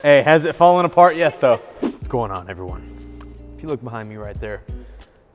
Hey, has it fallen apart yet though? What's going on, everyone? If you look behind me right there,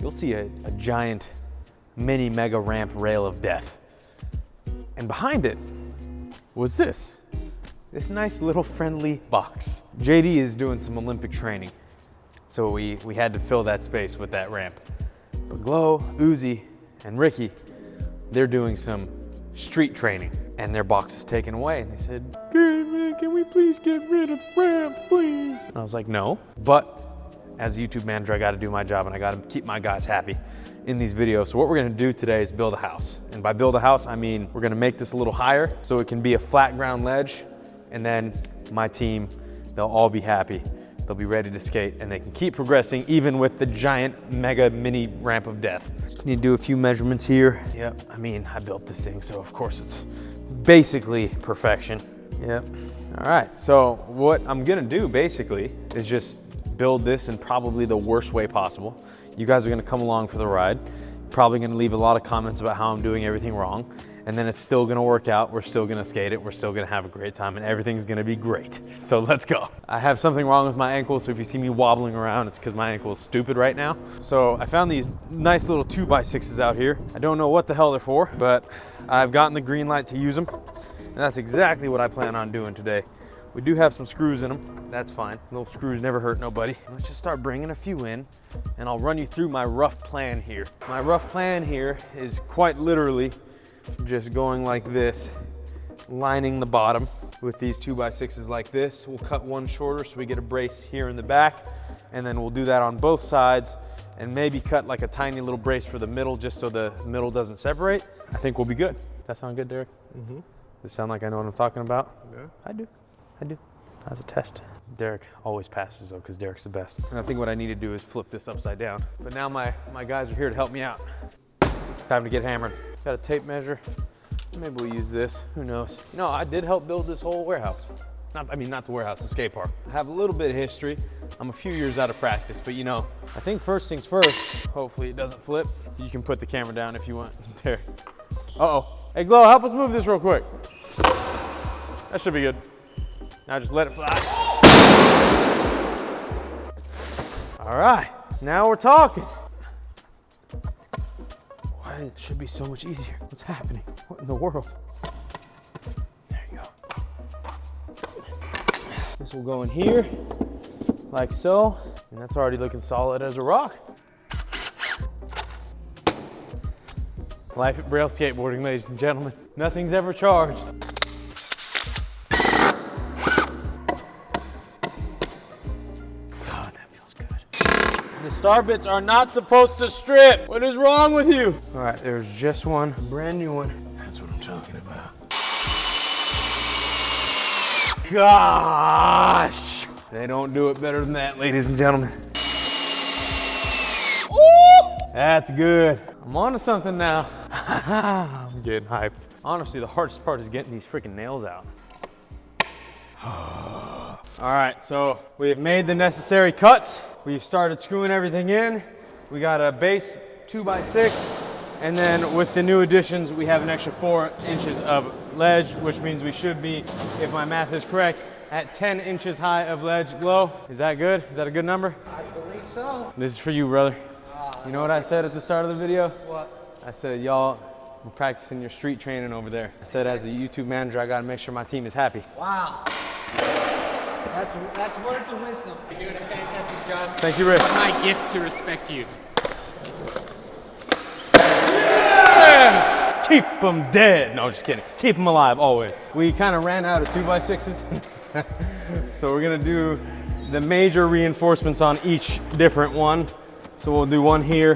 you'll see a giant mini mega ramp rail of death. And behind it was this nice little friendly box. JD is doing some Olympic training, so we had to fill that space with that ramp. But Glow, Uzi, and Ricky, they're doing some street training, and their box is taken away. And they said, "Hey man, can we please get rid of the ramp, please?" And I was like, no. But as a YouTube manager, I gotta do my job and I gotta keep my guys happy in these videos. So what we're gonna do today is build a house. And by build a house, I mean, we're gonna make this a little higher so it can be a flat ground ledge. And then my team, they'll all be happy. They'll be ready to skate and they can keep progressing even with the giant mega mini ramp of death. Need to do a few measurements here. Yep, I mean, I built this thing, so of course it's basically perfection. Yep. All right, so what I'm gonna do basically is just build this in probably the worst way possible. You guys are gonna come along for the ride. Probably gonna leave a lot of comments about how I'm doing everything wrong. And then it's still gonna work out. We're still gonna skate it. We're still gonna have a great time and everything's gonna be great. So let's go. I have something wrong with my ankle, so if you see me wobbling around, it's because my ankle is stupid right now. So I found these nice little 2x6s out here. I don't know what the hell they're for, but I've gotten the green light to use them. And that's exactly what I plan on doing today. We do have some screws in them. That's fine. Little screws never hurt nobody. Let's just start bringing a few in and I'll run you through my rough plan here. My rough plan here is quite literally just going like this, lining the bottom with these 2x6s like this. We'll cut one shorter so we get a brace here in the back, and then we'll do that on both sides and maybe cut like a tiny little brace for the middle just so the middle doesn't separate. I think we'll be good. That sound good, Derek? Mm-hmm. Does it sound like I know what I'm talking about? Yeah. I do. That's a test. Derek always passes though, because Derek's the best. And I think what I need to do is flip this upside down. But now my guys are here to help me out. Time to get hammered. Got a tape measure. Maybe we'll use this, who knows. You know, I did help build this whole warehouse. Not the warehouse, the skate park. I have a little bit of history. I'm a few years out of practice, but you know, I think first things first, hopefully it doesn't flip. You can put the camera down if you want. There. Uh-oh. Hey Glow, help us move this real quick. That should be good. Now just let it fly. All right, now we're talking. Why, it should be so much easier. What's happening? What in the world? There you go. This will go in here, like so, and that's already looking solid as a rock. Life at Braille Skateboarding, ladies and gentlemen. Nothing's ever charged. The star bits are not supposed to strip. What is wrong with you? All right, there's just one, brand new one. That's what I'm talking about. Gosh, they don't do it better than that, ladies and gentlemen. Ooh, that's good. I'm on to something now. I'm getting hyped. Honestly, the hardest part is getting these freaking nails out. All right, so we have made the necessary cuts. We've started screwing everything in. We got a base 2x6, and then with the new additions, we have an extra 4 inches of ledge, which means we should be, if my math is correct, at 10 inches high of ledge. Glow, is that good? Is that a good number? I believe so. This is for you, brother. You know what I said at the start of the video? What? I said, y'all, we're practicing your street training over there. I said, as a YouTube manager, I gotta make sure my team is happy. Wow. That's words of wisdom. You're doing a fantastic job. Thank you, Rick. It's my gift to respect you. Yeah! Keep them dead. No, just kidding. Keep them alive, always. We kind of ran out of 2x6s. So we're gonna do the major reinforcements on each different one. So we'll do one here,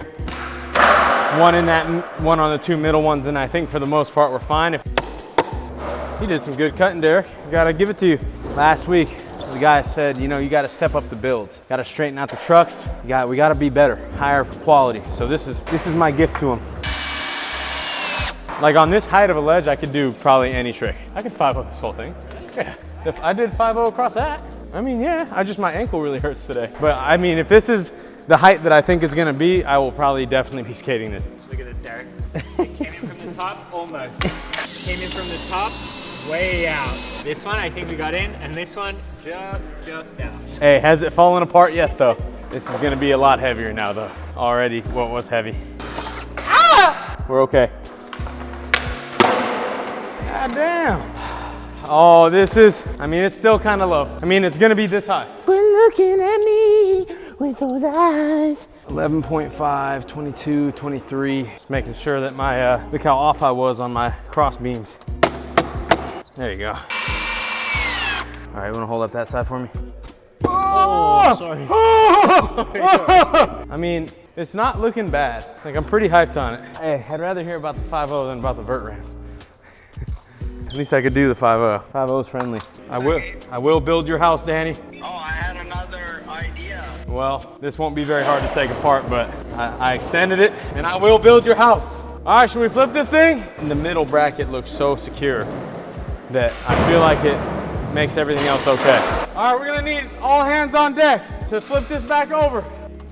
one in that, one on the 2 middle ones, and I think for the most part we're fine. You did some good cutting, Derek. Gotta give it to you. Last week, the guy said, you know, you gotta step up the builds. Gotta straighten out the trucks. We gotta be better, higher quality. So this is my gift to him. Like on this height of a ledge, I could do probably any trick. I could 5-0 this whole thing. Yeah, if I did 5-0 across that, I mean, yeah, my ankle really hurts today. But I mean, if this is the height that I think is gonna be, I will probably definitely be skating this. Look at this, Derek. It came in from the top, almost. It came in from the top, way out. This one, I think we got in, and this one Just out. Hey, has it fallen apart yet though? This is gonna be a lot heavier now though. Already what was heavy. Ah! We're okay. God damn. Oh, this is, I mean, it's still kind of low. I mean, it's gonna be this high. Quit looking at me with those eyes. 11.5, 22, 23. Just making sure that my, look how off I was on my cross beams. There you go. All right, you wanna hold up that side for me? Oh, sorry. I mean, it's not looking bad. Like, I'm pretty hyped on it. Hey, I'd rather hear about the 5.0 than about the vert ramp. At least I could do the 5.0. 5.0 is friendly. I will build your house, Danny. Oh, I had another idea. Well, this won't be very hard to take apart, but I extended it and I will build your house. All right, should we flip this thing? And the middle bracket looks so secure that I feel like it makes everything else okay. All right, we're gonna need all hands on deck to flip this back over.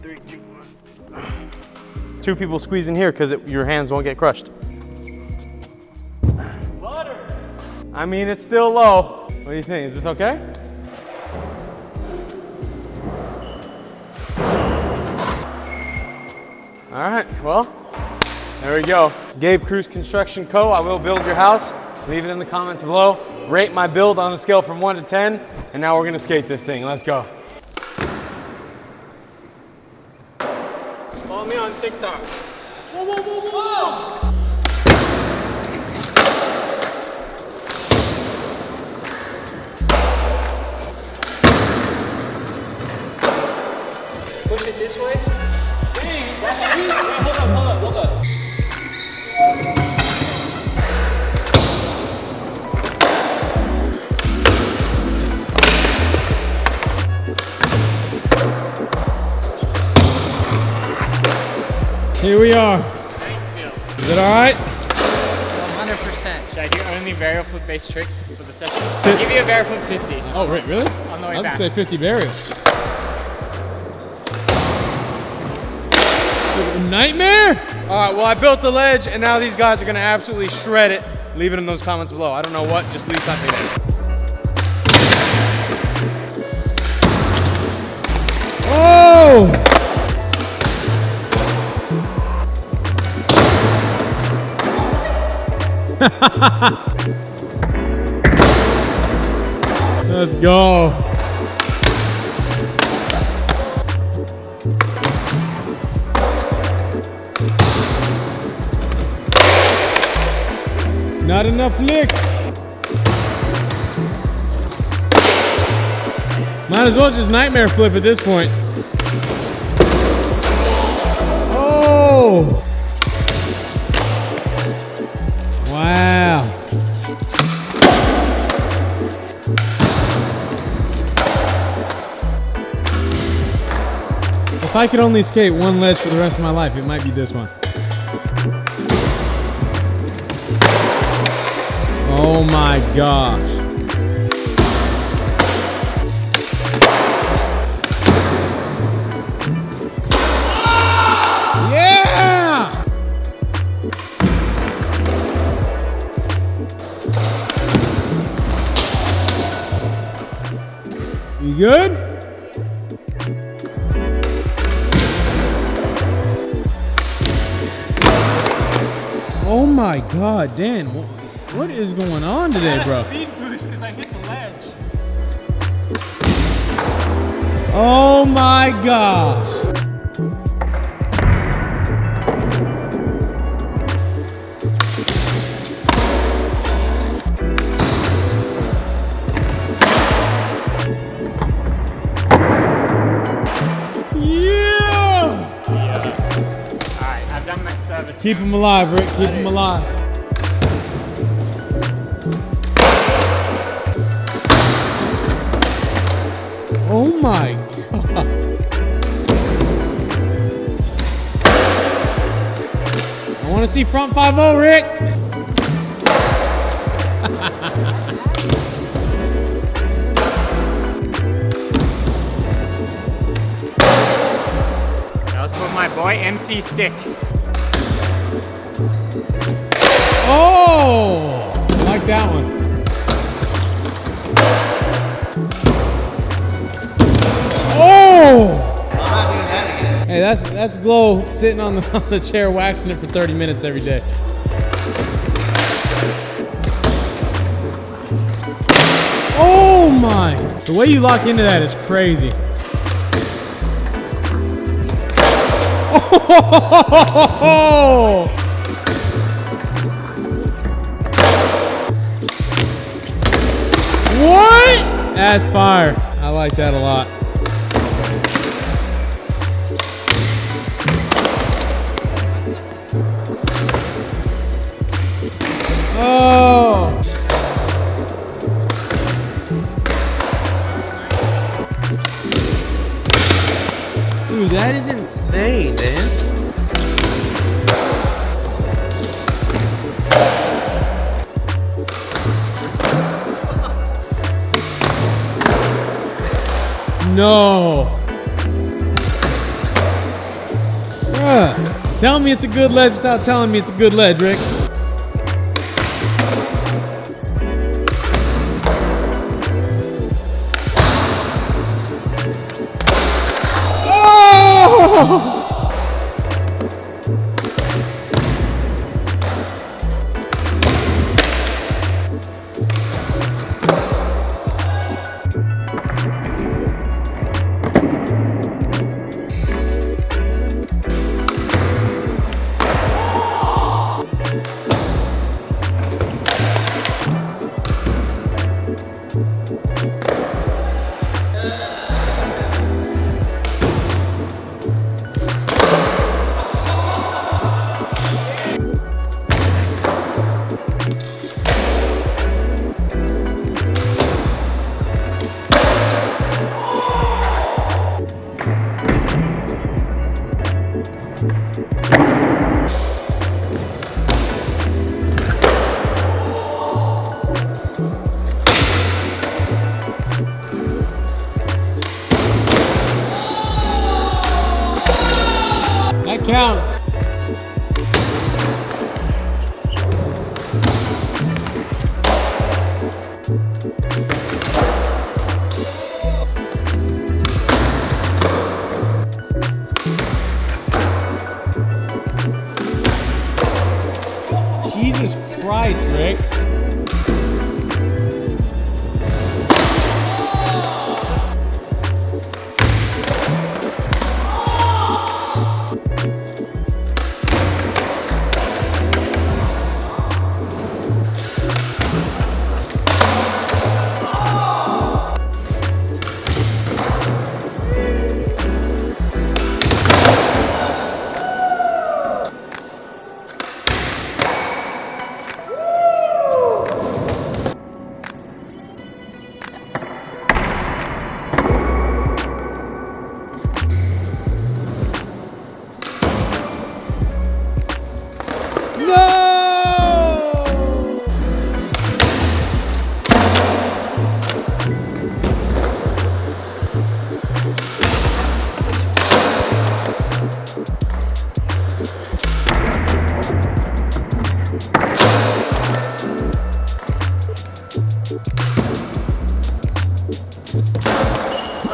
3, 2, 1. 2 people squeeze in here because your hands won't get crushed. I mean, it's still low. What do you think? Is this okay? All right, well, there we go. Gabe Cruz Construction Co. I will build your house. Leave it in the comments below. Rate my build on a scale from 1 to 10. And now we're gonna skate this thing. Let's go. Follow me on TikTok. Whoa, whoa, whoa, whoa! Push it this way. Dang, that's huge. Wait, hold up. Here we are. Nice build. Is it all right? 100%. Should I do only varial flip based tricks for the session? I'll give you a varial flip 50 Oh, right, really? on the way I'd back. say 50 burials. Nightmare? All right, well, I built the ledge, and now these guys are gonna absolutely shred it. Leave it in those comments below. I don't know what, just leave something there. Oh! Let's go. Not enough lick. Might as well just nightmare flip at this point. Oh! Wow. If I could only skate one ledge for the rest of my life, it might be this one. Oh my gosh. Yeah! You good? Oh my God, Dan, what is going on today, bro? Speed boost because I hit the ledge. Oh my gosh. Alright, I've done my service. Keep him alive, Rick. Keep him alive. Oh my God. I want to see front 5-0, Rick. That was for my boy MC Stick. Oh, I like that one. that's Glow sitting on the chair waxing it for 30 minutes every day. Oh my! The way you lock into that is crazy. Oh! What? That's fire. I like that a lot. Oh! Dude, that is insane, man. No. Bruh. Tell me it's a good ledge without telling me it's a good ledge, Rick. Oh! Counts. Jesus Christ, Rick.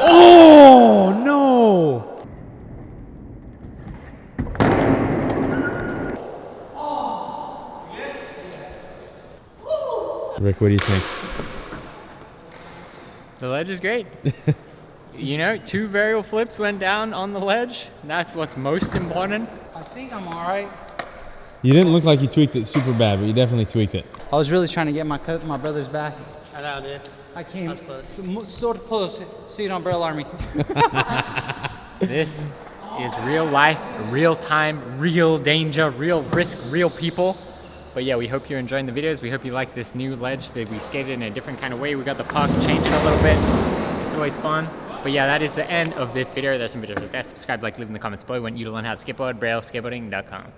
Oh, no. Rick, what do you think? The ledge is great. You know, 2 varial flips went down on the ledge. That's what's most important. I think I'm all right. You didn't look like you tweaked it super bad, but you definitely tweaked it. I was really trying to get my brother's back. I know, dude. I came That's close. Sort of close. See it on Braille Army. This is real life, real time, real danger, real risk, real people. But yeah, we hope you're enjoying the videos. We hope you like this new ledge that we skated in a different kind of way. We got the puck, changed it a little bit. It's always fun. But yeah, that is the end of this video. There's some videos like that. Subscribe, like, leave in the comments below. We want you to learn how to skateboard. BrailleSkateboarding.com.